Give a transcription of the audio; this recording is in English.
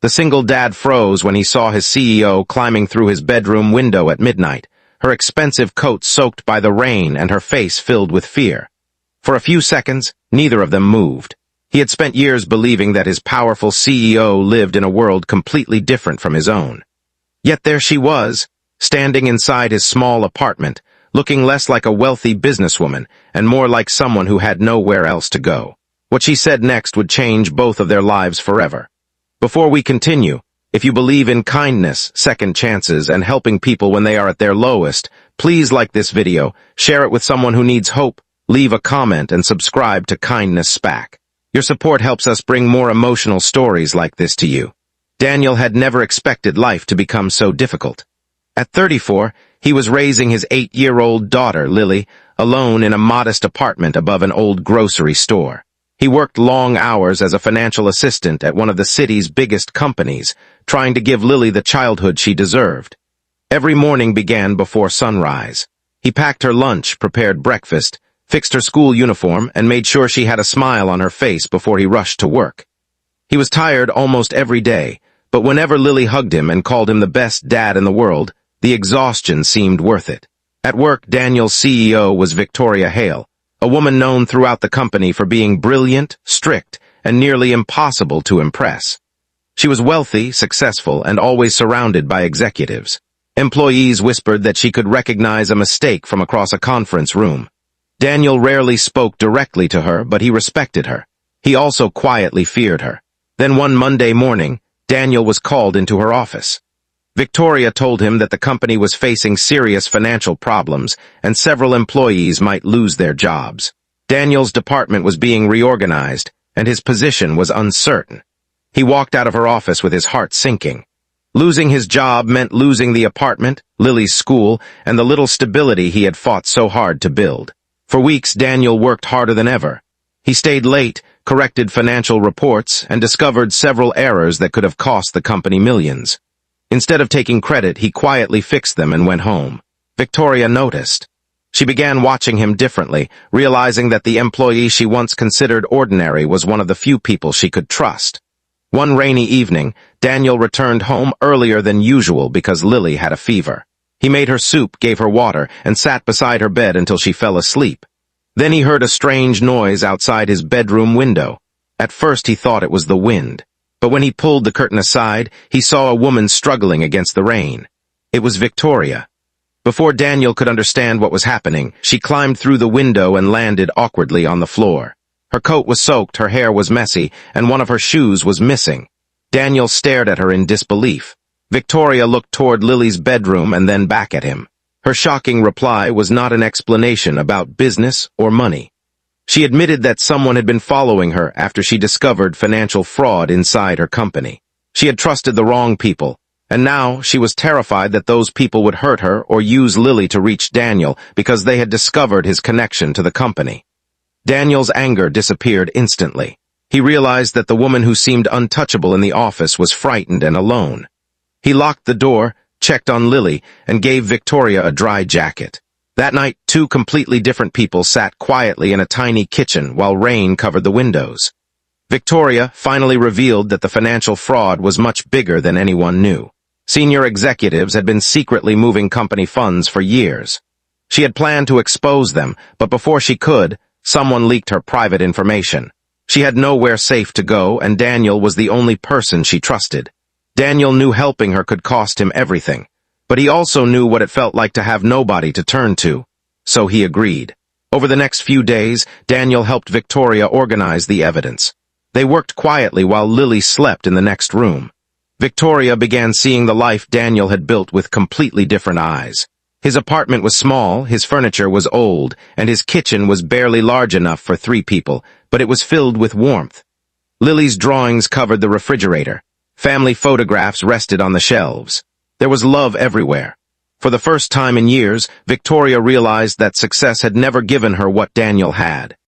The single dad froze when he saw his CEO climbing through his bedroom window at midnight, her expensive coat soaked by the rain and her face filled with fear. For a few seconds, neither of them moved. He had spent years believing that his powerful CEO lived in a world completely different from his own. Yet there she was, standing inside his small apartment, looking less like a wealthy businesswoman and more like someone who had nowhere else to go. What she said next would change both of their lives forever. Before we continue, if you believe in kindness, second chances, and helping people when they are at their lowest, please like this video, share it with someone who needs hope, leave a comment, and subscribe to Kindness SPAC. Your support helps us bring more emotional stories like this to you. Daniel had never expected life to become so difficult. At 34, he was raising his 8-year-old daughter, Lily, alone in a modest apartment above an old grocery store. He worked long hours as a financial assistant at one of the city's biggest companies, trying to give Lily the childhood she deserved. Every morning began before sunrise. He packed her lunch, prepared breakfast, fixed her school uniform, and made sure she had a smile on her face before he rushed to work. He was tired almost every day, but whenever Lily hugged him and called him the best dad in the world, the exhaustion seemed worth it. At work, Daniel's CEO was Victoria Hale, a woman known throughout the company for being brilliant, strict, and nearly impossible to impress. She was wealthy, successful, and always surrounded by executives. Employees whispered that she could recognize a mistake from across a conference room. Daniel rarely spoke directly to her, but he respected her. He also quietly feared her. Then one Monday morning, Daniel was called into her office. Victoria told him that the company was facing serious financial problems and several employees might lose their jobs. Daniel's department was being reorganized, and his position was uncertain. He walked out of her office with his heart sinking. Losing his job meant losing the apartment, Lily's school, and the little stability he had fought so hard to build. For weeks, Daniel worked harder than ever. He stayed late, corrected financial reports, and discovered several errors that could have cost the company millions. Instead of taking credit, he quietly fixed them and went home. Victoria noticed. She began watching him differently, realizing that the employee she once considered ordinary was one of the few people she could trust. One rainy evening, Daniel returned home earlier than usual because Lily had a fever. He made her soup, gave her water, and sat beside her bed until she fell asleep. Then he heard a strange noise outside his bedroom window. At first he thought it was the wind. But when he pulled the curtain aside, he saw a woman struggling against the rain. It was Victoria. Before Daniel could understand what was happening, she climbed through the window and landed awkwardly on the floor. Her coat was soaked, her hair was messy, and one of her shoes was missing. Daniel stared at her in disbelief. Victoria looked toward Lily's bedroom and then back at him. Her shocking reply was not an explanation about business or money. She admitted that someone had been following her after she discovered financial fraud inside her company. She had trusted the wrong people, and now she was terrified that those people would hurt her or use Lily to reach Daniel because they had discovered his connection to the company. Daniel's anger disappeared instantly. He realized that the woman who seemed untouchable in the office was frightened and alone. He locked the door, checked on Lily, and gave Victoria a dry jacket. That night, two completely different people sat quietly in a tiny kitchen while rain covered the windows. Victoria finally revealed that the financial fraud was much bigger than anyone knew. Senior executives had been secretly moving company funds for years. She had planned to expose them, but before she could, someone leaked her private information. She had nowhere safe to go, and Daniel was the only person she trusted. Daniel knew helping her could cost him everything. But he also knew what it felt like to have nobody to turn to. So he agreed. Over the next few days, Daniel helped Victoria organize the evidence. They worked quietly while Lily slept in the next room. Victoria began seeing the life Daniel had built with completely different eyes. His apartment was small, his furniture was old, and his kitchen was barely large enough for 3 people, but it was filled with warmth. Lily's drawings covered the refrigerator. Family photographs rested on the shelves. There was love everywhere. For the first time in years, Victoria realized that success had never given her what Daniel had.